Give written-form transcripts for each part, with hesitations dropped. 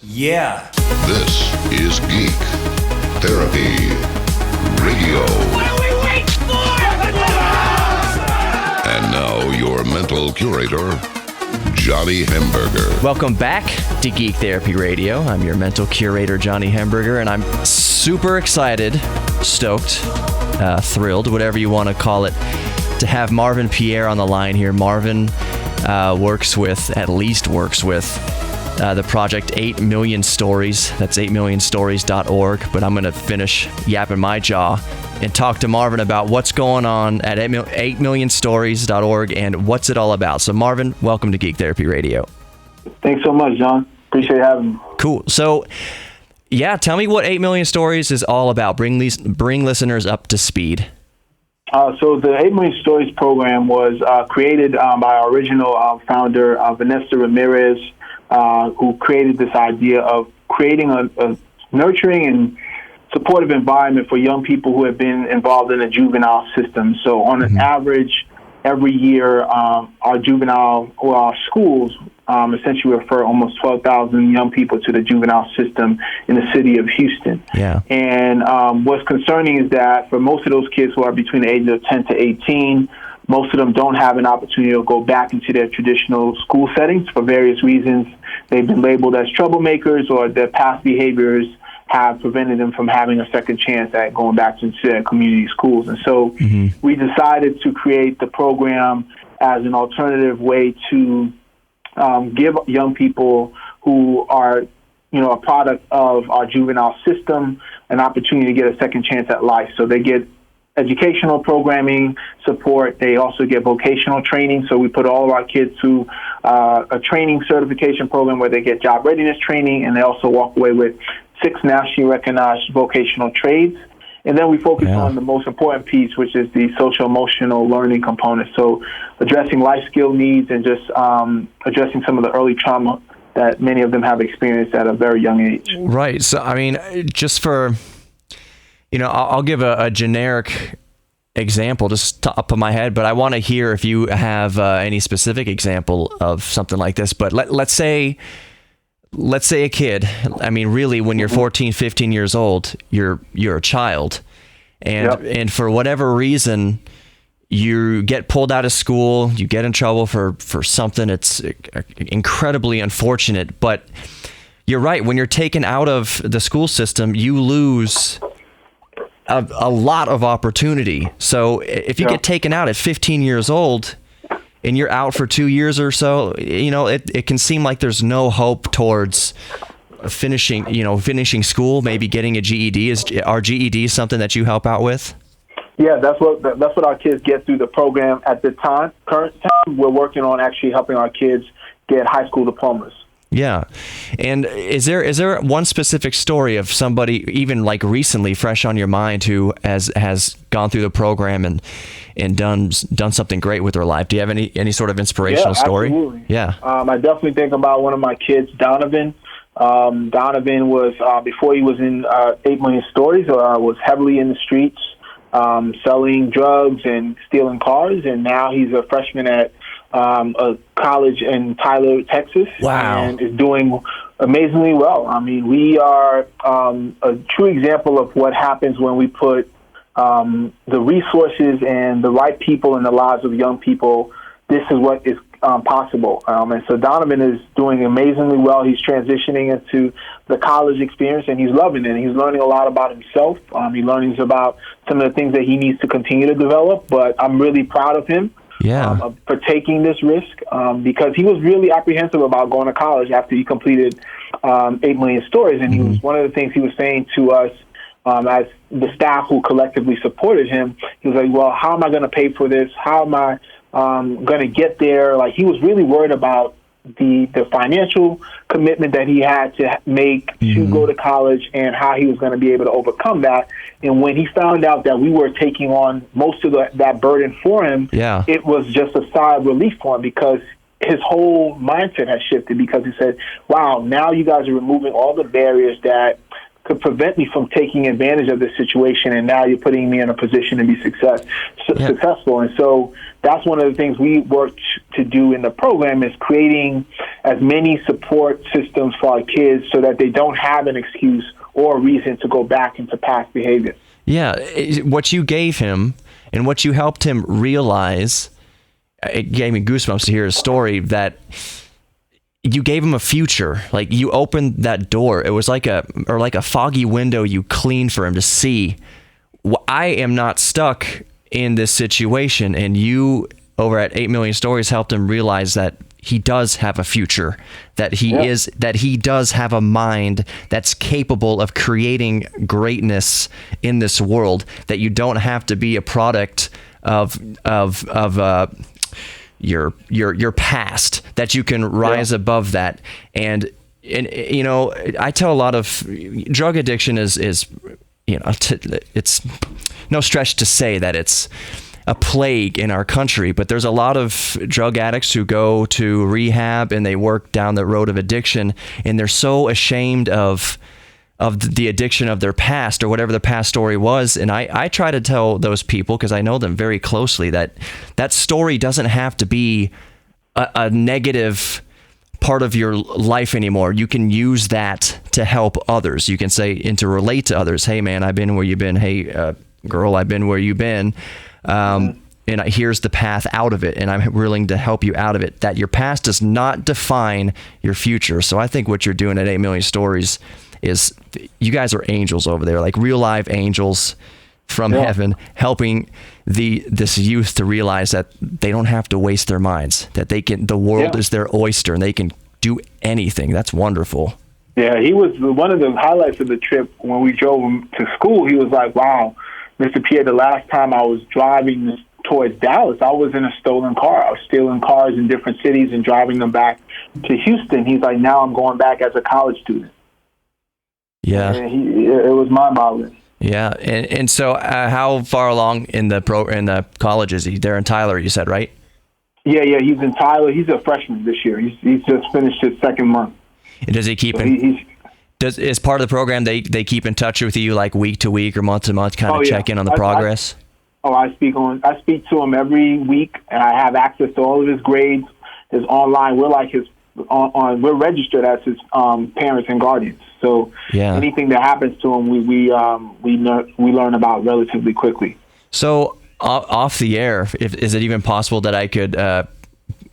Yeah. This is Geek Therapy Radio. What are we waiting for? And now your mental curator, Johnny Hamburger. Welcome back to Geek Therapy Radio. I'm your mental curator, Johnny Hamburger, and I'm super excited, stoked, thrilled, whatever you want to call it, to have Marvin Pierre on the line here. Marvin works with the project 8 Million Stories. That's 8millionstories.org. But I'm going to finish yapping my jaw and talk to Marvin about what's going on at 8millionstories.org and what's it all about. So Marvin, welcome to Geek Therapy Radio. Thanks so much, John. Appreciate having me. Cool. So, yeah, tell me what 8 Million Stories is all about. Bring listeners up to speed. So the 8 Million Stories program was created by our original founder, Vanessa Ramirez, who created this idea of creating a nurturing and supportive environment for young people who have been involved in the juvenile system. So on an average, every year, our juvenile or our schools essentially refer almost 12,000 young people to the juvenile system in the city of Houston. Yeah. And what's concerning is that for most of those kids who are between the ages of 10 to 18, most of them don't have an opportunity to go back into their traditional school settings for various reasons. They've been labeled as troublemakers, or their past behaviors have prevented them from having a second chance at going back into their community schools. And so we decided to create the program as an alternative way to give young people who are, a product of our juvenile system an opportunity to get a second chance at life. So they get educational programming support. They also get vocational training. So we put all of our kids through a training certification program where they get job readiness training, and they also walk away with 6 nationally recognized vocational trades. And then we focus on the most important piece, which is the social-emotional learning component. So addressing life skill needs and just addressing some of the early trauma that many of them have experienced at a very young age. Right. So, I mean, just for... I'll give a generic example just top of my head, but I want to hear if you have any specific example of something like this. But let's say a kid, I mean, really, when you're 14, 15 years old, you're a child. And for whatever reason, you get pulled out of school, you get in trouble for something. It's incredibly unfortunate. But you're right. When you're taken out of the school system, you lose a lot of opportunity. So if you get taken out at 15 years old and you're out for 2 years or so, it can seem like there's no hope towards finishing school, maybe getting a GED. Is our GED something that you help out with? Yeah, that's what our kids get through the program at the current time. We're working on actually helping our kids get high school diplomas. Yeah. And is there one specific story of somebody, even like recently, fresh on your mind, who has gone through the program and done something great with their life? Do you have any sort of inspirational story? Absolutely. Yeah. I definitely think about one of my kids, Donovan. Donovan was, before he was in 8 Million Stories, was heavily in the streets, selling drugs and stealing cars, and now he's a freshman at a college in Tyler, Texas. Wow. And is doing amazingly well. I mean, we are a true example of what happens when we put the resources and the right people in the lives of young people. This is what is possible. And so Donovan is doing amazingly well. He's transitioning into the college experience, and he's loving it. He's learning a lot about himself. He learns about some of the things that he needs to continue to develop. But I'm really proud of him. For taking this risk, because he was really apprehensive about going to college after he completed 8 Million Stories. And he was, one of the things he was saying to us as the staff who collectively supported him, he was like, well, how am I going to pay for this? How am I going to get there? Like, he was really worried about the financial commitment that he had to make to go to college and how he was going to be able to overcome that. And when he found out that we were taking on most of that burden for him, it was just a sigh of relief for him, because his whole mindset has shifted, because he said, wow, now you guys are removing all the barriers that could prevent me from taking advantage of this situation, and now you're putting me in a position to be successful. And so that's one of the things we work to do in the program, is creating as many support systems for our kids so that they don't have an excuse or a reason to go back into past behavior. Yeah, what you gave him and what you helped him realize, it gave me goosebumps to hear his story, that you gave him a future. Like, you opened that door. It was like a foggy window you cleaned for him to see, I am not stuck in this situation. And you, over at 8 Million Stories, helped him realize that he does have a future, that he does have a mind that's capable of creating greatness in this world, that you don't have to be a product of your past, that you can rise above that. And you know, I tell a lot of, drug addiction is you know, it's no stretch to say that it's a plague in our country, but there's a lot of drug addicts who go to rehab and they work down the road of addiction, and they're so ashamed of the addiction of their past or whatever their past story was. And I try to tell those people, because I know them very closely, that story doesn't have to be a negative part of your life anymore. You can use that to help others. You can say, and to relate to others. Hey man, I've been where you've been. Hey girl, I've been where you've been. And here's the path out of it, and I'm willing to help you out of it. That your past does not define your future. So I think what you're doing at 8 Million Stories is, you guys are angels over there, like real live angels from heaven, helping this youth to realize that they don't have to waste their minds, that they can, the world is their oyster and they can do anything. That's wonderful. Yeah, he was one of the highlights of the trip. When we drove him to school, he was like, wow, Mr. Pierre, the last time I was driving towards Dallas, I was in a stolen car. I was stealing cars in different cities and driving them back to Houston. He's like, now I'm going back as a college student. Yeah. And it was mind-boggling. Yeah, and so how far along in the college is he? They're in Tyler, you said, right? Yeah, he's in Tyler. He's a freshman this year. He's just finished his second month. And does he keep as part of the program, they keep in touch with you like week to week or month to month, kind of check in on the progress? I speak to him every week, and I have access to all of his grades, his online. We're like we're registered as his parents and guardians. So anything that happens to him, we learn about relatively quickly. So off the air, is it even possible that I could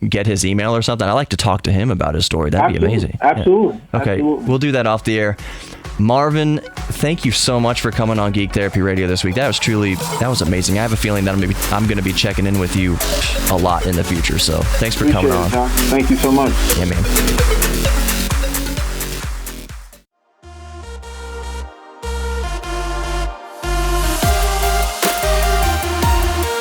get his email or something? I like to talk to him about his story. That'd be amazing. Absolutely. Yeah. Okay, we'll do that off the air. Marvin, thank you so much for coming on Geek Therapy Radio this week. That was amazing. I have a feeling that I'm going to be checking in with you a lot in the future. So thanks for coming on. John. Thank you so much. Yeah, man.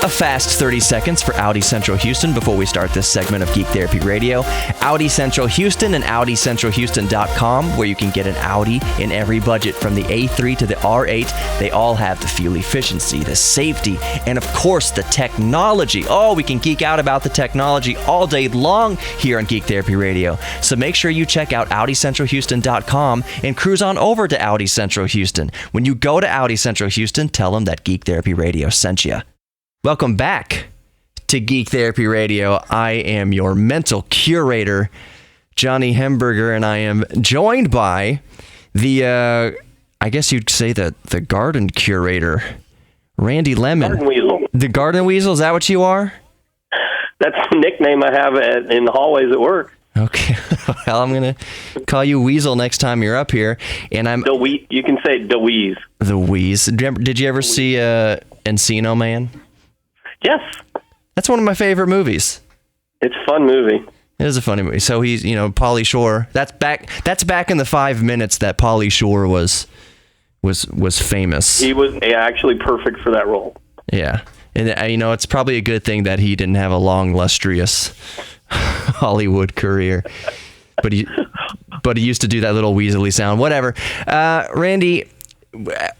A fast 30 seconds for Audi Central Houston before we start this segment of Geek Therapy Radio. Audi Central Houston and AudiCentralHouston.com, where you can get an Audi in every budget, from the A3 to the R8. They all have the fuel efficiency, the safety, and of course the technology. Oh, we can geek out about the technology all day long here on Geek Therapy Radio. So make sure you check out AudiCentralHouston.com and cruise on over to Audi Central Houston. When you go to Audi Central Houston, tell them that Geek Therapy Radio sent you. Welcome back to Geek Therapy Radio. I am your mental curator, Johnny Hemberger, and I am joined by the, I guess you'd say the garden curator, Randy Lemmon. Garden Weasel. The Garden Weasel, is that what you are? That's the nickname I have in the hallways at work. Okay. Well, I'm going to call you Weasel next time you're up here. And you can say DeWeeze. The Wheeze. Did you ever see Encino Man? Yes. That's one of my favorite movies. It's a fun movie. It is a funny movie. So he's, Pauly Shore. That's back in the 5 minutes that Pauly Shore was famous. He was actually perfect for that role. Yeah. And it's probably a good thing that he didn't have a long, lustrous Hollywood career. But he used to do that little weaselly sound. Whatever. Randy,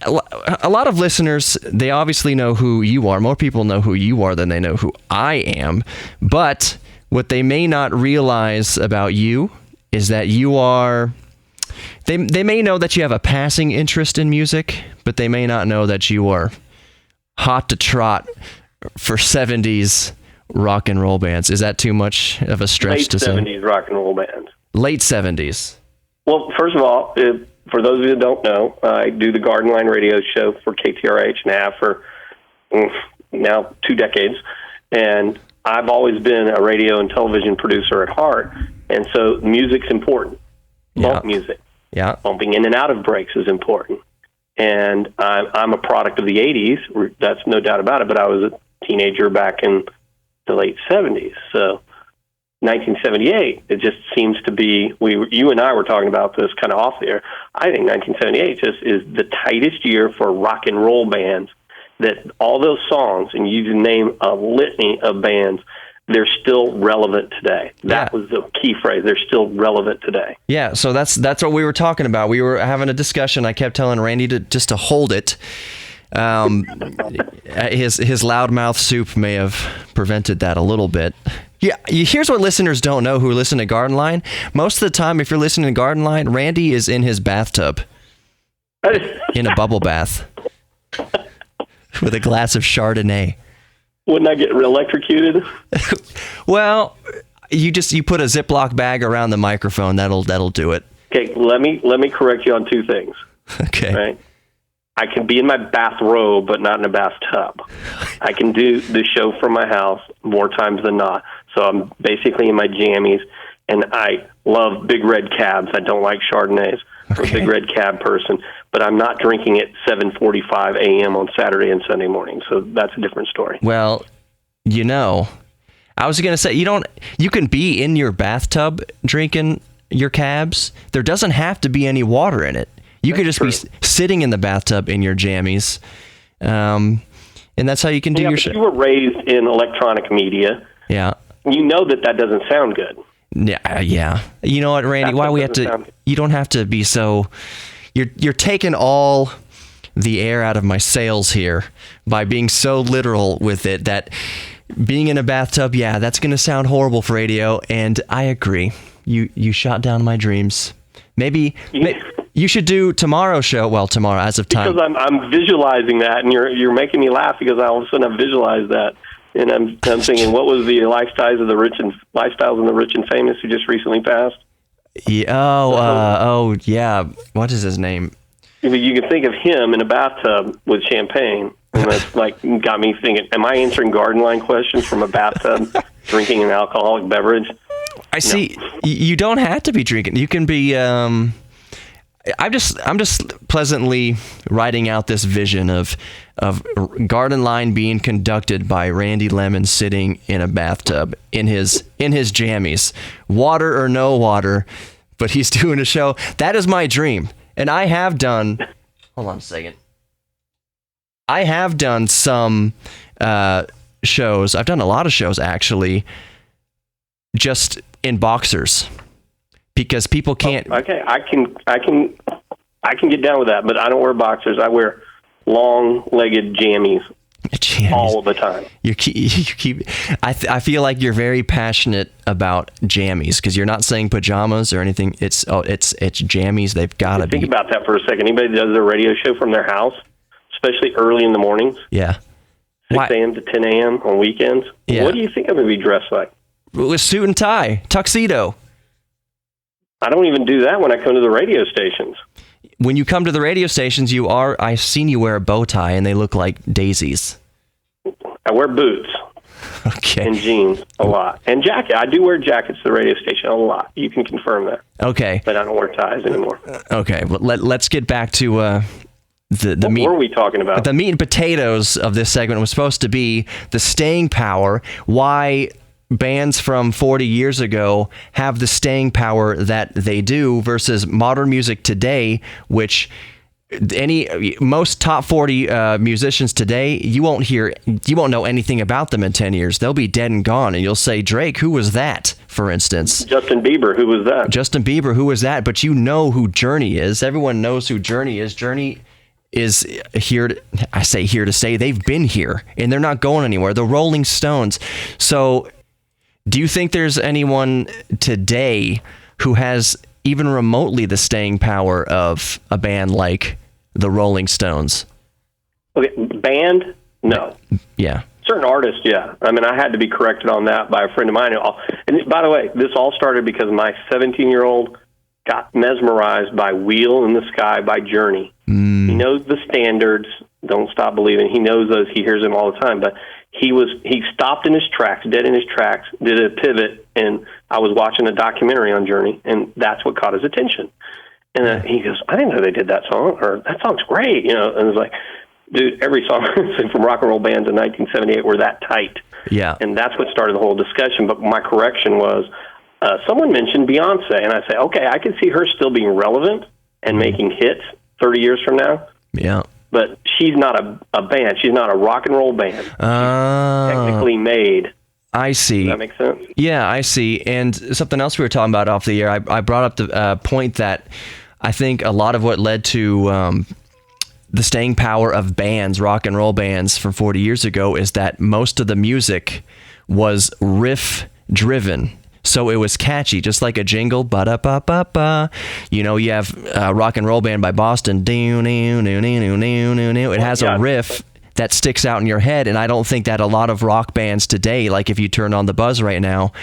a lot of listeners, they obviously know who you are. More people know who you are than they know who I am. But what they may not realize about you is that you are... They may know that you have a passing interest in music, but they may not know that you are hot to trot for 70s rock and roll bands. Is that too much of a stretch Late to say? 70s rock and roll bands. Late 70s. Well, first of all, for those of you that don't know, I do the GardenLine radio show for KTRH and have for now 2 decades. And I've always been a radio and television producer at heart. And so music's important. Bump music. Yeah. Bumping in and out of breaks is important. And I'm a product of the 80s. That's no doubt about it. But I was a teenager back in the late 70s. So 1978, it just seems to be, you and I were talking about this kind of off the air. I think 1978 just is the tightest year for rock and roll bands, that all those songs, and you can name a litany of bands, they're still relevant today. That was the key phrase. They're still relevant today. Yeah, so that's what we were talking about. We were having a discussion. I kept telling Randy to hold it. His loudmouth soup may have prevented that a little bit. Yeah, here's what listeners don't know who listen to GardenLine. Most of the time, if you're listening to GardenLine, Randy is in his bathtub in a bubble bath with a glass of Chardonnay. Wouldn't I get electrocuted? Well, you put a Ziploc bag around the microphone. That'll do it. Okay, let me correct you on 2 things. Okay. Right? I can be in my bathrobe, but not in a bathtub. I can do the show from my house more times than not. So I'm basically in my jammies, and I love big red cabs. I don't like Chardonnays. I'm a big red cab person, but I'm not drinking at 7:45 a.m. on Saturday and Sunday morning. So that's a different story. Well, I was going to say, you can be in your bathtub drinking your cabs. There doesn't have to be any water in it. You could just be sitting in the bathtub in your jammies, and that's how you can do your show. You were raised in electronic media. Yeah. You know that doesn't sound good. Yeah. You know what, Randy? Why we have to? You don't have to be so. You're taking all the air out of my sails here by being so literal with it. That being in a bathtub, that's going to sound horrible for radio, and I agree. You shot down my dreams. Maybe you should do tomorrow's show. Well, tomorrow as of time. Because I'm visualizing that, and you're making me laugh because all of a sudden I visualized that, and I'm thinking, what was the lifestyles of the rich and famous who just recently passed? Yeah. Yeah. What is his name? You can think of him in a bathtub with champagne, and that's got me thinking: am I answering GardenLine questions from a bathtub, drinking an alcoholic beverage? I see. No. You don't have to be drinking. You can be. I'm just pleasantly writing out this vision of GardenLine being conducted by Randy Lemmon sitting in a bathtub in his jammies, water or no water, but he's doing a show. That is my dream, and I have done. Hold on a second. I have done some shows. I've done a lot of shows actually, just in boxers. Because people can't. Okay, I can get down with that, but I don't wear boxers. I wear long-legged jammies all the time. You keep. I feel like you're very passionate about jammies because you're not saying pajamas or anything. It's jammies. They've got to be. Think about that for a second. Anybody that does their radio show from their house, especially early in the mornings. Yeah. 6 a.m. to 10 a.m. on weekends. Yeah. What do you think I'm going to be dressed like? With suit and tie, tuxedo. I don't even do that when I come to the radio stations. When you come to the radio stations, I've seen you wear a bow tie, and they look like daisies. I wear boots. Okay. And jeans a lot. And jacket. I do wear jackets to the radio station a lot. You can confirm that. Okay. But I don't wear ties anymore. Okay. Well, let's get back to the meat. What were we talking about? The meat and potatoes of this segment was supposed to be the staying power, why bands from 40 years ago have the staying power that they do versus modern music today, which most top 40 musicians today, you won't know anything about them in 10 years. They'll be dead and gone, and you'll say, Drake, who was that, for instance? Justin Bieber, who was that? But you know who Journey is. Everyone knows who Journey is. Journey is here to stay. They've been here, and they're not going anywhere. The Rolling Stones. So do you think there's anyone today who has even remotely the staying power of a band like the Rolling Stones? Okay, band? No. Yeah. Certain artists, yeah. I mean, I had to be corrected on that by a friend of mine. And by the way, this all started because my 17-year-old got mesmerized by Wheel in the Sky by Journey. He knows the standards, Don't Stop Believing. He knows those. He hears them all the time. But he stopped in his tracks, dead in his tracks, did a pivot, and I was watching a documentary on Journey, and that's what caught his attention. And he goes, I didn't know they did that song, or that song's great, And it was like, dude, every song from rock and roll bands in 1978 were that tight. Yeah. And that's what started the whole discussion. But my correction was, someone mentioned Beyonce, and I say, okay, I can see her still being relevant and making hits 30 years from now. Yeah. But she's not a band. She's not a rock and roll band. She's technically made. I see. Does that make sense? Yeah, I see. And something else we were talking about off the air, I brought up the point that I think a lot of what led to the staying power of bands, rock and roll bands from 40 years ago, is that most of the music was riff-driven. So it was catchy, just like a jingle. Ba-da-ba-ba-ba. You have a rock and roll band by Boston. It has a riff that sticks out in your head, and I don't think that a lot of rock bands today, like if you turn on the Buzz right now,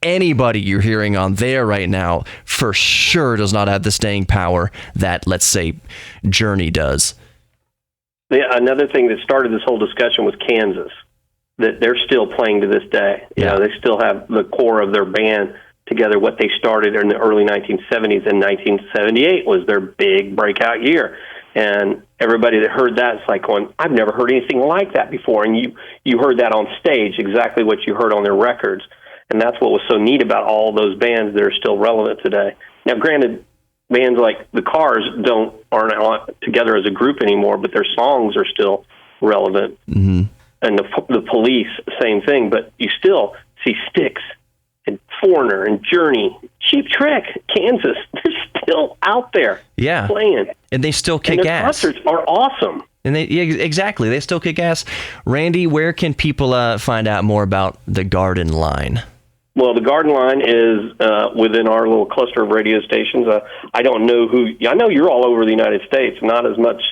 anybody you're hearing on there right now for sure does not have the staying power that, let's say, Journey does. Yeah, another thing that started this whole discussion was Kansas. That they're still playing to this day. They still have the core of their band together, what they started in the early 1970s, and 1978 was their big breakout year. And everybody that heard that is like going, I've never heard anything like that before. And you heard that on stage, exactly what you heard on their records. And that's what was so neat about all those bands that are still relevant today. Now, granted, bands like the Cars aren't together as a group anymore, but their songs are still relevant. Mm-hmm. And the Police, same thing, but you still see Styx and Foreigner and Journey, Cheap Trick, Kansas. They're still out there playing. And they still kick ass. Concerts are awesome. And exactly, they still kick ass. Randy, where can people find out more about the GardenLine? Well, the GardenLine is within our little cluster of radio stations. I don't know I know you're all over the United States, not as much.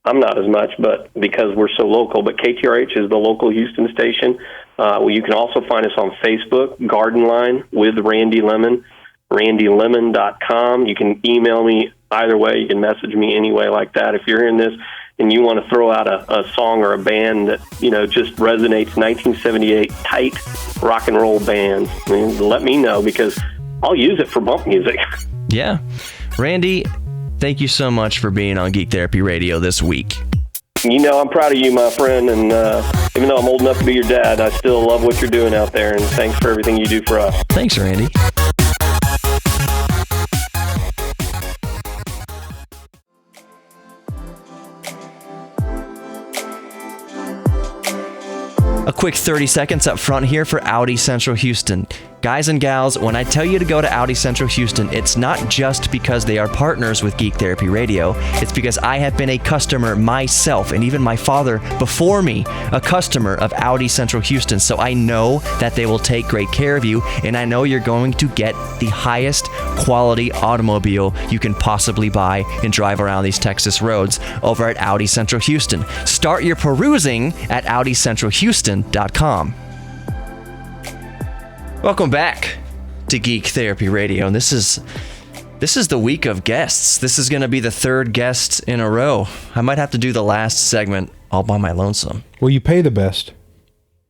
I'm not as much, but because we're so local. But KTRH is the local Houston station. You can also find us on Facebook, GardenLine with Randy Lemmon, randylemon.com. You can email me either way. You can message me any way like that. If you're hearing this and you want to throw out a song or a band that, just resonates, 1978 tight rock and roll bands, let me know because I'll use it for bump music. Yeah. Randy, thank you so much for being on Geek Therapy Radio this week. I'm proud of you, my friend, and even though I'm old enough to be your dad, I still love what you're doing out there, and thanks for everything you do for us. Thanks, Randy. A quick 30 seconds up front here for Audi Central Houston. Guys and gals, when I tell you to go to Audi Central Houston, it's not just because they are partners with Geek Therapy Radio. It's because I have been a customer myself, and even my father before me, a customer of Audi Central Houston. So I know that they will take great care of you, and I know you're going to get the highest quality automobile you can possibly buy and drive around these Texas roads over at Audi Central Houston. Start your perusing at AudiCentralHouston.com. Welcome back to Geek Therapy Radio, and this is the week of guests. This is going to be the third guest in a row. I might have to do the last segment all by my lonesome. Well, you pay the best.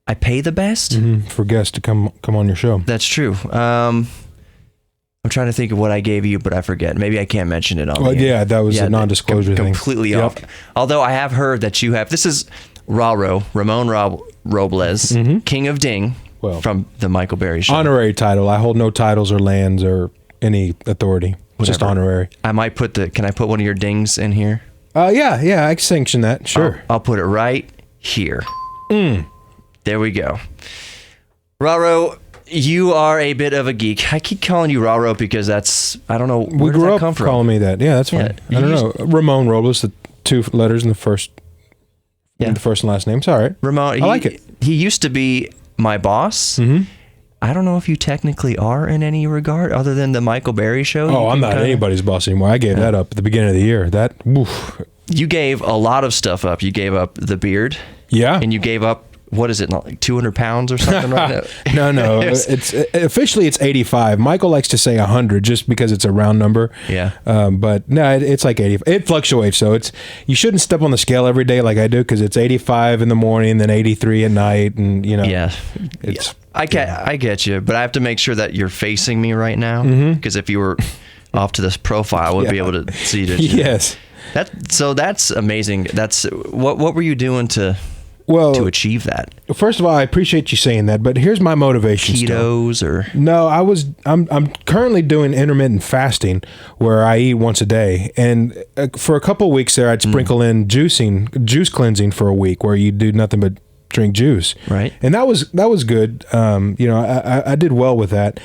I pay the best? Mm-hmm, for guests to come on your show. That's true. I'm trying to think of what I gave you, but I forget. Maybe I can't mention it on the air. Yeah, that was a non-disclosure thing. Completely off. Although I have heard that you have. This is Ramon Robles, King of Ding. Well, from the Michael Berry Show. Honorary title. I hold no titles or lands or any authority. Whatever. Just honorary. I might can I put one of your dings in here? Yeah, I can sanction that. Sure. I'll put it right here. There we go. Raro, you are a bit of a geek. I keep calling you Raro because I don't know, where does that come from? Calling me that. Yeah, that's fine. I don't know. Ramon Robles, the two letters in the first and last name. It's all right. Ramon, I like it. He used to be my boss. Mm-hmm. I don't know if you technically are in any regard other than the Michael Berry Show. Oh, I'm not anybody's boss anymore. I gave that up at the beginning of the year. You gave a lot of stuff up. You gave up the beard. Yeah. And you gave up what is it, like 200 pounds or something right now? No. It's officially it's 85. Michael likes to say 100 just because it's a round number. Yeah. But no, it's like 80. It fluctuates, so you shouldn't step on the scale every day like I do, because it's 85 in the morning, then 83 at night, and Yeah. I get you, but I have to make sure that you're facing me right now, because if you were off to this profile, I would be able to see it. Yes. That's amazing. What were you doing to achieve that? First of all, I appreciate you saying that, but here's my motivation. Ketos or no? I'm currently doing intermittent fasting, where I eat once a day, and for a couple of weeks there, I'd sprinkle in juice cleansing for a week, where you do nothing but drink juice. Right. And that was good. I did well with that.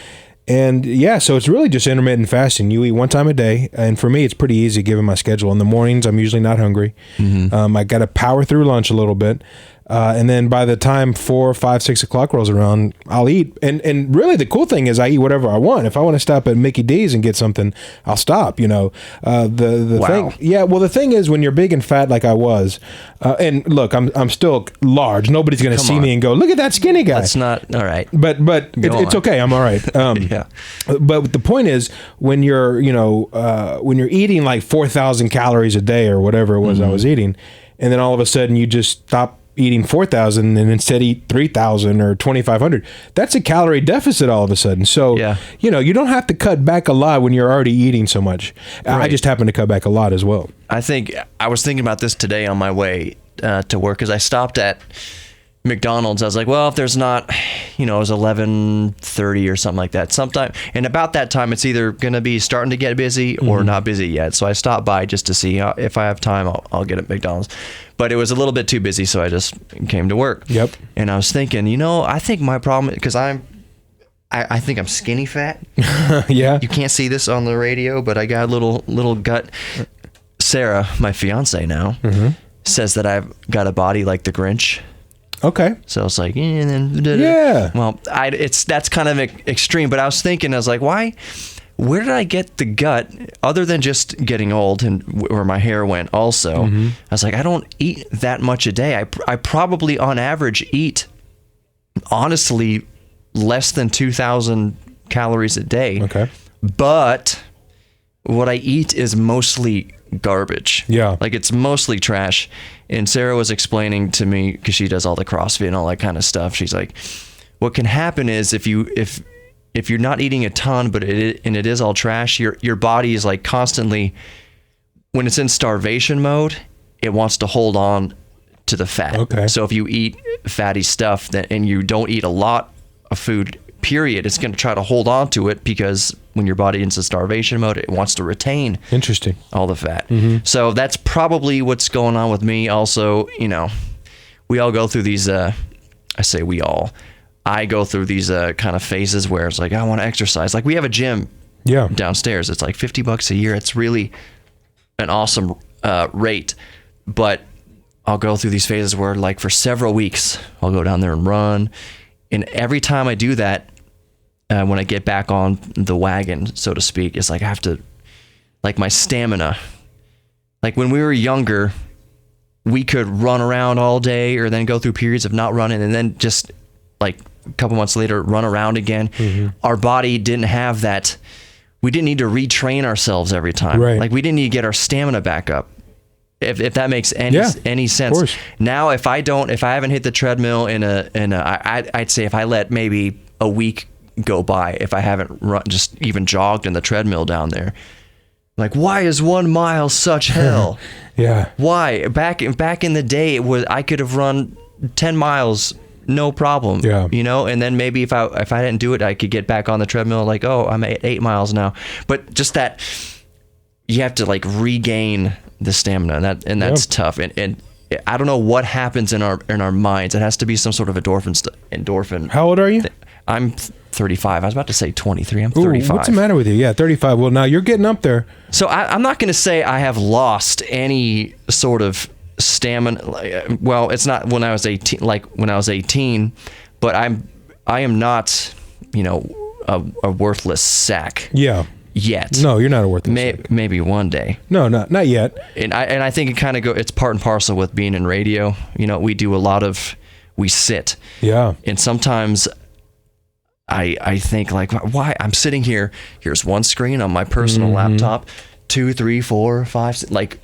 And yeah, so it's really just intermittent fasting. You eat one time a day, and for me, it's pretty easy given my schedule. In the mornings, I'm usually not hungry. I got to power through lunch a little bit, and then by the time 4, 5, 6 o'clock rolls around, I'll eat. And really, the cool thing is, I eat whatever I want. If I want to stop at Mickey D's and get something, I'll stop. The wow. thing, yeah. Well, the thing is, when you're big and fat like I was, and look, I'm still large. Nobody's going to see me and go, look at that skinny guy. That's not all right. But it's okay. I'm all right. Yeah. But the point is, when you're eating like 4,000 calories a day or whatever it was I was eating, and then all of a sudden you just stop eating 4,000 and instead eat 3,000 or 2,500, that's a calorie deficit all of a sudden. So, you don't have to cut back a lot when you're already eating so much. Right. I just happen to cut back a lot as well. I was thinking about this today on my way to work, because I stopped at McDonald's. I was like, well, if there's not, it was 11:30 or something like that. Sometime, and about that time, it's either going to be starting to get busy or not busy yet. So I stopped by just to see if I have time, I'll get at McDonald's. But it was a little bit too busy, so I just came to work. Yep. And I was thinking, I think my problem, because I think I'm skinny fat. Yeah. You can't see this on the radio, but I got a little gut. Sarah, my fiance now, says that I've got a body like the Grinch. Okay. So it's like, well, that's kind of extreme, but I was like, where did I get the gut other than just getting old and where my hair went also? I was like, I don't eat that much a day. I probably on average eat, honestly, less than 2,000 calories a day. Okay. But what I eat is mostly garbage. Yeah. Like, it's mostly trash. And Sarah was explaining to me, because she does all the CrossFit and all that kind of stuff. She's like, what can happen is if you're not eating a ton, but it is all trash, your body is like constantly, when it's in starvation mode, it wants to hold on to the fat. Okay. So if you eat fatty stuff and you don't eat a lot of food, period, it's going to try to hold on to it, because when your body is in starvation mode, it wants to retain all the fat. So that's probably what's going on with me. Also, we all go through these, I go through these kind of phases where it's like, I want to exercise. Like, we have a gym downstairs. It's like $50 a year. It's really an awesome rate. But I'll go through these phases where, like, for several weeks, I'll go down there and run. And every time I do that, when I get back on the wagon, so to speak, it's like I have to, like, my stamina. Like, when we were younger, we could run around all day, or then go through periods of not running, and then just, like, a couple months later, run around again. Our body didn't have that. We didn't need to retrain ourselves every time. Right. Like, we didn't need to get our stamina back up. If that makes any sense. Of course. Now, if I haven't hit the treadmill I'd say if I let maybe a week go by, if I haven't just even jogged in the treadmill down there, like, why is 1 mile such hell? Yeah. Why? Back in the day, I could have run 10 miles, no problem. Yeah. And then maybe if I didn't do it, I could get back on the treadmill, like, oh, I'm at 8 miles now. But just that, you have to, like, regain the stamina, and that's tough. And I don't know what happens in our minds. It has to be some sort of endorphin. How old are you? I'm 35. I was about to say 23. I'm 35. What's the matter with you? Yeah, 35. Well, now you're getting up there. So I'm not going to say I have lost any sort of stamina. Well, it's not when I was 18, but I am not, a worthless sack. Yeah. Yet. No, you're not a worthless sack. Maybe one day. No, not yet. And I think it kind of it's part and parcel with being in radio. We do a lot of we sit. Yeah. And sometimes I think like, why I'm sitting here, here's one screen on my personal laptop, 2, 3, 4, 5, like,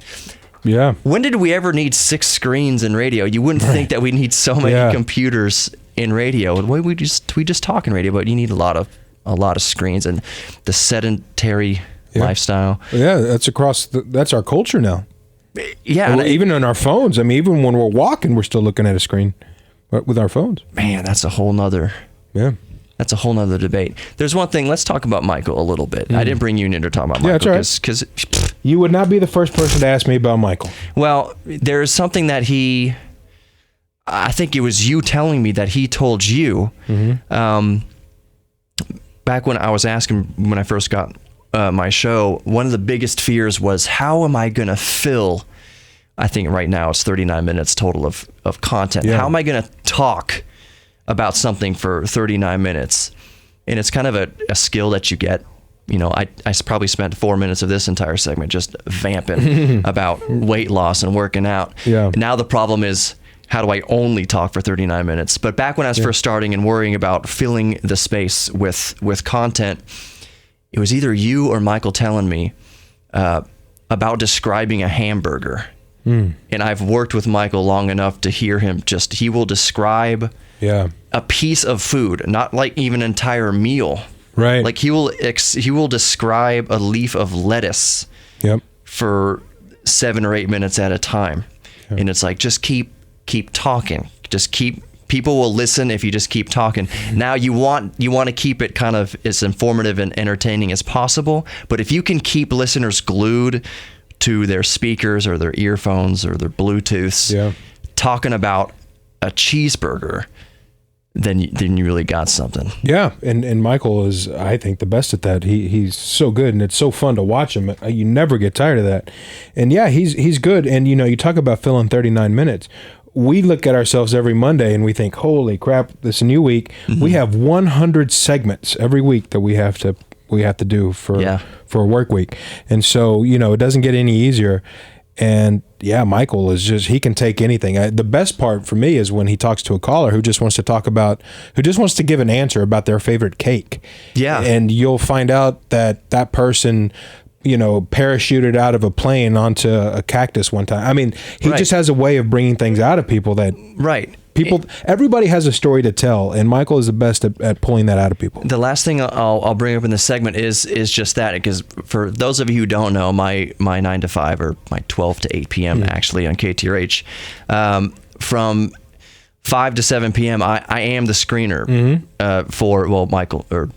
yeah. When did we ever need 6 screens in radio? You wouldn't think that we need so many computers in radio. And we just talk in radio, but you need a lot of screens and the sedentary lifestyle. Yeah, that's our culture now. Yeah, and even on our phones. I mean, even when we're walking, we're still looking at a screen with our phones. Man, that's a whole nother. Yeah. That's a whole nother debate. There's one thing. Let's talk about Michael a little bit. I didn't bring you in to talk about Michael. Yeah, that's right. Because you would not be the first person to ask me about Michael. Well, there's something that I think it was you telling me that he told you. Back when I was asking, when I first got my show, one of the biggest fears was, how am I going to fill, I think right now it's 39 minutes total of content. Yeah. How am I going to talk about something for 39 minutes? And it's kind of a skill that you get. You know, I probably spent 4 minutes of this entire segment just vamping about weight loss and working out. Yeah. Now the problem is, how do I only talk for 39 minutes? But back when I was first starting and worrying about filling the space with content, it was either you or Michael telling me about describing a hamburger. And I've worked with Michael long enough to hear him he will describe a piece of food, not like even an entire meal. Right. Like he will describe a leaf of lettuce for 7 or 8 minutes at a time. Yeah. And it's like, just keep talking. People will listen if you just keep talking. Now you want to keep it kind of as informative and entertaining as possible, but if you can keep listeners glued to their speakers or their earphones or their Bluetooths talking about a cheeseburger, then you really got something. Yeah, and Michael is, I think, the best at that. He's so good, and it's so fun to watch him. You never get tired of that. And yeah, he's good. And you talk about filling 39 minutes. We look at ourselves every Monday and we think, holy crap, this new week. We have 100 segments every week that we have to do for a work week. And so, it doesn't get any easier. And yeah, Michael is he can take anything. The best part for me is when he talks to a caller who just wants to give an answer about their favorite cake. Yeah. And you'll find out that person, parachuted out of a plane onto a cactus one time. I mean, he just has a way of bringing things out of people that everybody has a story to tell, and Michael is the best at pulling that out of people. The last thing I'll bring up in this segment is just that, because for those of you who don't know, my 9 to 5 or my 12 to 8 p.m. actually on KTRH, from 5 to 7 p.m. I am the screener for Michael or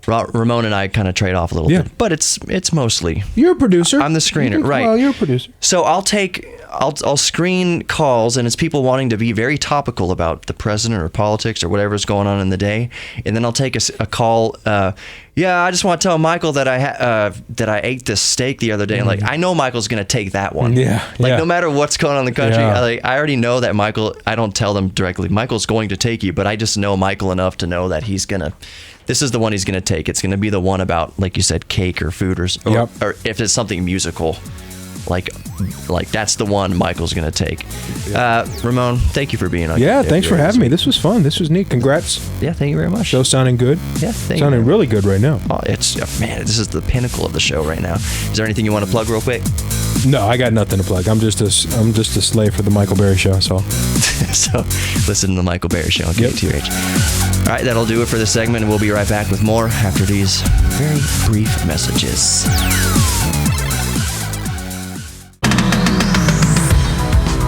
Ramon and I kind of trade off a little bit, but it's mostly you're a producer. I'm the screener, right? Well, you're a producer. So I'll screen calls, and it's people wanting to be very topical about the president or politics or whatever's going on in the day, and then I'll take a call. I just want to tell Michael that I ate this steak the other day, and like I know Michael's gonna take that one. No matter what's going on in the country, I already know that Michael. I don't tell them directly, Michael's going to take you, but I just know Michael enough to know that he's gonna. This is the one he's going to take. It's going to be the one about, like you said, cake or food or if it's something musical, like that's the one Michael's going to take. Ramon, thank you for being on. Yeah, thanks for having me. This was fun. This was neat. Congrats. Yeah, thank you very much. Show sounding good. Yeah, sounding really good right now. Oh, this is the pinnacle of the show right now. Is there anything you want to plug real quick? No, I got nothing to plug. I'm just a slave for the Michael Berry Show. So listen to the Michael Berry Show on KTRH. All right, that'll do it for this segment, and we'll be right back with more after these very brief messages.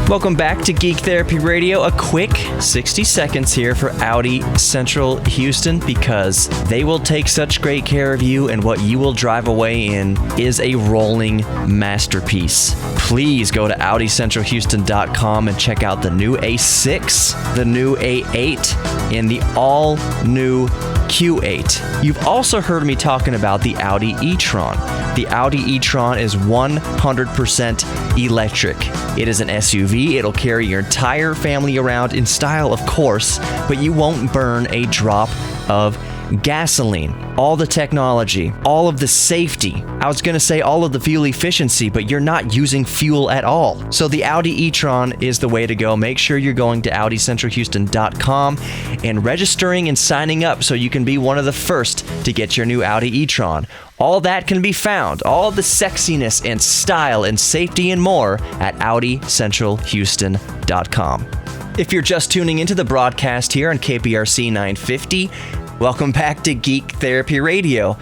Welcome back to Geek Therapy Radio. A quick 60 seconds here for Audi Central Houston, because they will take such great care of you, and what you will drive away in is a rolling masterpiece. Please go to AudiCentralHouston.com and check out the new A6, the new A8, and the all-new Q8. You've also heard me talking about the Audi e-tron. The Audi e-tron is 100% electric. It is an SUV. It'll carry your entire family around in style, of course, but you won't burn a drop of gasoline, all the technology, all of the safety. I was going to say all of the fuel efficiency, but you're not using fuel at all. So the Audi e-tron is the way to go. Make sure you're going to AudiCentralHouston.com and registering and signing up so you can be one of the first to get your new Audi e-tron. All that can be found, all the sexiness and style and safety and more at AudiCentralHouston.com. If you're just tuning into the broadcast here on KPRC 950, welcome back to Geek Therapy Radio.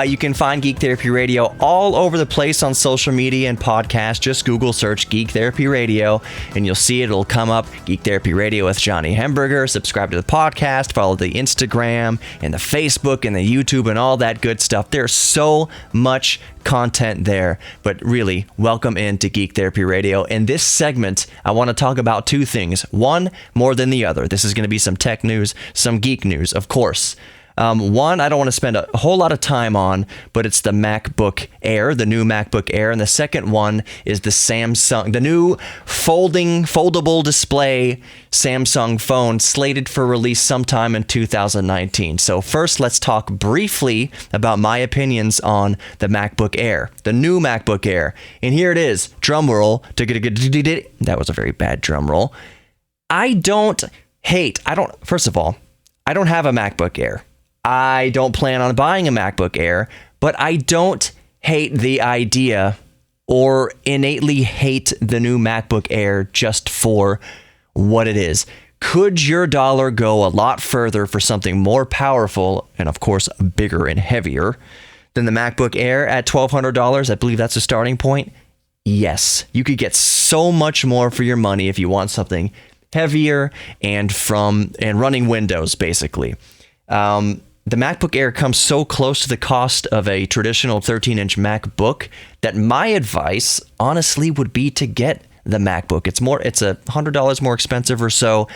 You can find Geek Therapy Radio all over the place on social media and podcasts. Just Google search Geek Therapy Radio, and you'll see it. It'll come up, Geek Therapy Radio with Johnny Hemberger. Subscribe to the podcast, follow the Instagram and the Facebook and the YouTube and all that good stuff. There's so much content there, but really, welcome into Geek Therapy Radio. In this segment, I want to talk about two things. One more than the other. This is going to be some tech news, some geek news, of course. One, I don't want to spend a whole lot of time on, but it's the MacBook Air, the new MacBook Air. And the second one is the Samsung, the new foldable display Samsung phone slated for release sometime in 2019. So first, let's talk briefly about my opinions on the MacBook Air, the new MacBook Air. And here it is. Drum roll. That was a very bad drum roll. First of all, I don't have a MacBook Air. I don't plan on buying a MacBook Air, but I don't hate the idea or innately hate the new MacBook Air just for what it is. Could your dollar go a lot further for something more powerful and, of course, bigger and heavier than the MacBook Air at $1,200? I believe that's the starting point. Yes, you could get so much more for your money if you want something heavier and running Windows, basically. The MacBook Air comes so close to the cost of a traditional 13-inch MacBook that my advice, honestly, would be to get the MacBook. It's $100 more expensive or so,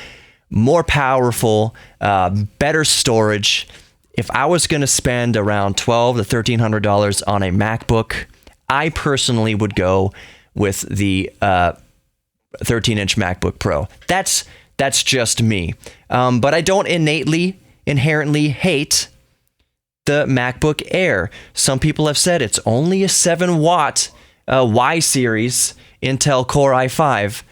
more powerful, better storage. If I was going to spend around $1,200 to $1,300 on a MacBook, I personally would go with the 13-inch MacBook Pro. That's just me. But I don't inherently hate the MacBook Air. Some people have said it's only a 7-watt Y series Intel Core i5.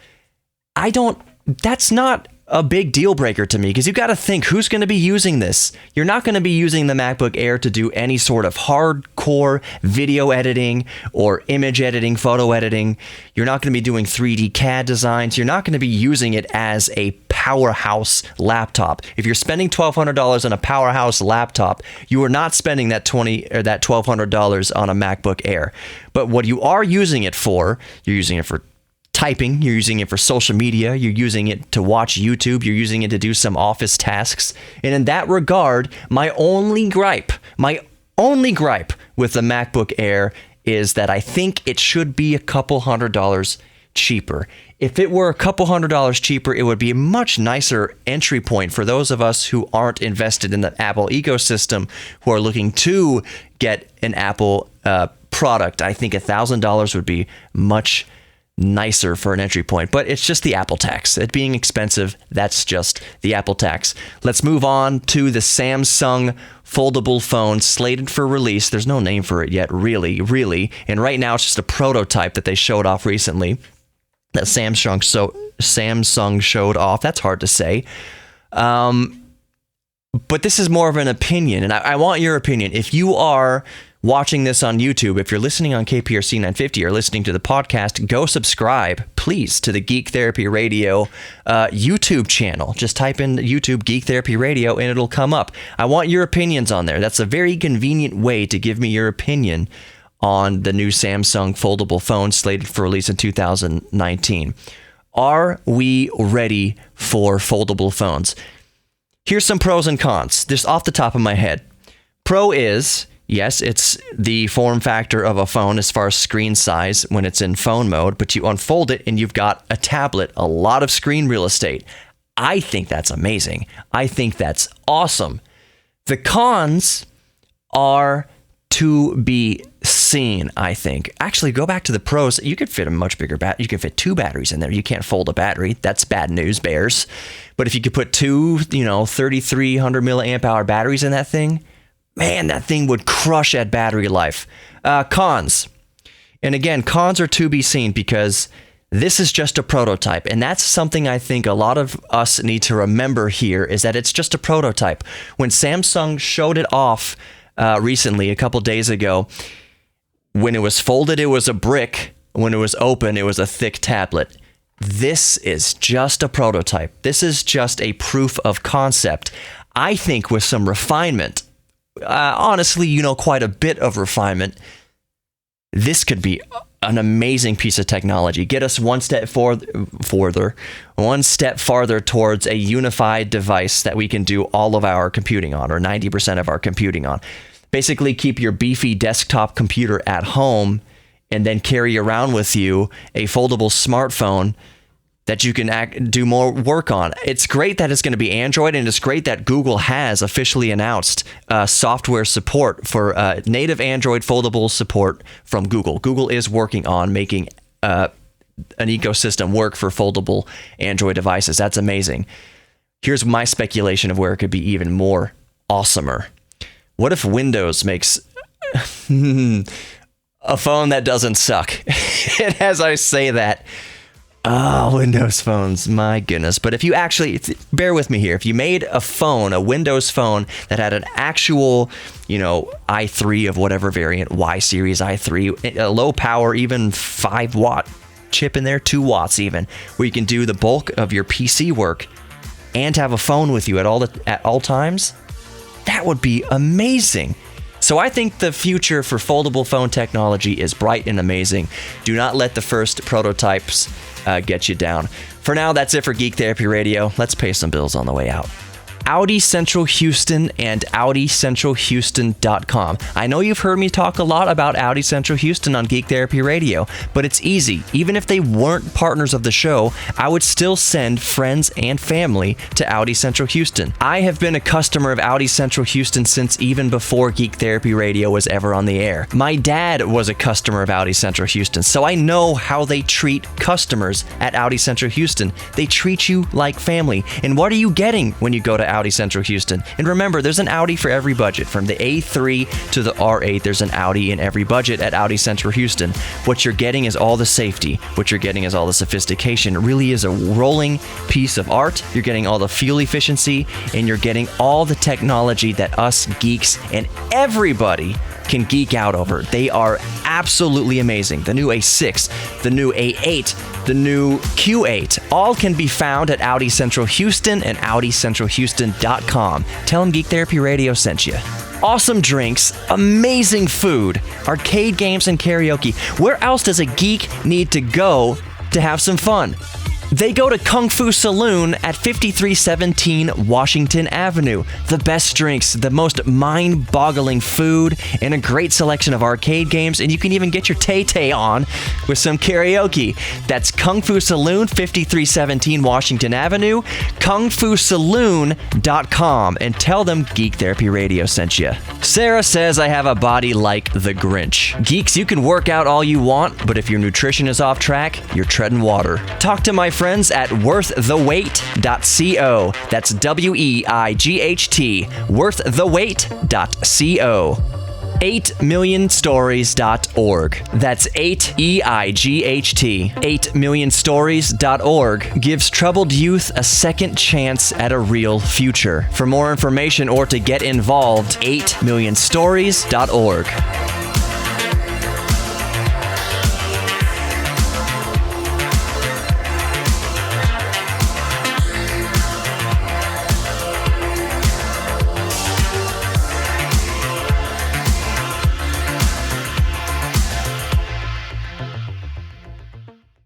That's not a big deal breaker to me, because you got to think, who's going to be using this? You're not going to be using the MacBook Air to do any sort of hardcore video editing or image editing, photo editing. You're not going to be doing 3D CAD designs. You're not going to be using it as a powerhouse laptop. If you're spending $1,200 on a powerhouse laptop, you are not spending that $1,200 on a MacBook Air. But what you are using it for, you're using it for typing, you're using it for social media, you're using it to watch YouTube, you're using it to do some office tasks. And in that regard, my only gripe with the MacBook Air is that I think it should be a couple $100 cheaper. If it were a couple $100 cheaper, it would be a much nicer entry point for those of us who aren't invested in the Apple ecosystem, who are looking to get an Apple product. I think $1,000 would be much nicer for an entry point, but it's just the Apple tax. It being expensive, that's just the Apple tax. Let's move on to the Samsung foldable phone slated for release. There's no name for it yet, really. And right now it's just a prototype that they showed off recently, that Samsung showed off. That's hard to say. But this is more of an opinion, and I want your opinion. If you are watching this on YouTube, if you're listening on KPRC 950 or listening to the podcast, go subscribe, please, to the Geek Therapy Radio YouTube channel. Just type in YouTube Geek Therapy Radio and it'll come up. I want your opinions on there. That's a very convenient way to give me your opinion on the new Samsung foldable phone slated for release in 2019. Are we ready for foldable phones? Here's some pros and cons, just off the top of my head. Pro is, yes, it's the form factor of a phone as far as screen size when it's in phone mode, but you unfold it and you've got a tablet, a lot of screen real estate. I think that's amazing. I think that's awesome. The cons are to be seen, I think. Actually, go back to the pros. You could fit a much bigger battery. You can fit 2 batteries in there. You can't fold a battery. That's bad news, bears. But if you could put 2, 3,300 milliamp hour batteries in that thing, man, that thing would crush at battery life. Cons. And again, cons are to be seen because this is just a prototype. And that's something I think a lot of us need to remember here is that it's just a prototype. When Samsung showed it off recently, a couple days ago, when it was folded, it was a brick. When it was open, it was a thick tablet. This is just a prototype. This is just a proof of concept. I think with some refinement, honestly, quite a bit of refinement, this could be an amazing piece of technology. Get us one step farther towards a unified device that we can do all of our computing on, or 90% of our computing on. Basically, keep your beefy desktop computer at home and then carry around with you a foldable smartphone that you can do more work on. It's great that it's going to be Android, and it's great that Google has officially announced software support for native Android foldable support from Google. Google is working on making an ecosystem work for foldable Android devices. That's amazing. Here's my speculation of where it could be even more awesomer. What if Windows makes a phone that doesn't suck? And as I say that, Windows phones, my goodness. But if you actually, bear with me here, if you made a Windows phone that had an actual, i3 of whatever variant, Y series i3, a low power, even 5-watt chip in there, 2 watts even, where you can do the bulk of your PC work and have a phone with you at all times, that would be amazing. So I think the future for foldable phone technology is bright and amazing. Do not let the first prototypes get you down. For now, that's it for Geek Therapy Radio. Let's pay some bills on the way out. Audi Central Houston and AudiCentralHouston.com. I know you've heard me talk a lot about Audi Central Houston on Geek Therapy Radio, but it's easy. Even if they weren't partners of the show, I would still send friends and family to Audi Central Houston. I have been a customer of Audi Central Houston since even before Geek Therapy Radio was ever on the air. My dad was a customer of Audi Central Houston, so I know how they treat customers at Audi Central Houston. They treat you like family. And what are you getting when you go to Audi Central Houston? And remember, there's an Audi for every budget. From the A3 to the R8, there's an Audi in every budget at Audi Central Houston. What you're getting is all the safety. What you're getting is all the sophistication. It really is a rolling piece of art. You're getting all the fuel efficiency, and you're getting all the technology that us geeks and everybody can geek out over. They are absolutely amazing. The new A6, the new A8, the new Q8, all can be found at Audi Central Houston and AudiCentralHouston.com. Tell them Geek Therapy Radio sent you. Awesome drinks, amazing food, arcade games, and karaoke. Where else does a geek need to go to have some fun? They go to Kung Fu Saloon at 5317 Washington Avenue. The best drinks, the most mind-boggling food, and a great selection of arcade games, and you can even get your tay-tay on with some karaoke. That's Kung Fu Saloon, 5317 Washington Avenue, kungfusaloon.com, and tell them Geek Therapy Radio sent you. Sarah says I have a body like the Grinch. Geeks, you can work out all you want, but if your nutrition is off track, you're treading water. Talk to my friends at worththeweight.co. That's WEIGHT, worththeweight.co. 8millionstories.org. That's 8EIGHT. 8millionstories.org gives troubled youth a second chance at a real future. For more information or to get involved, 8millionstories.org.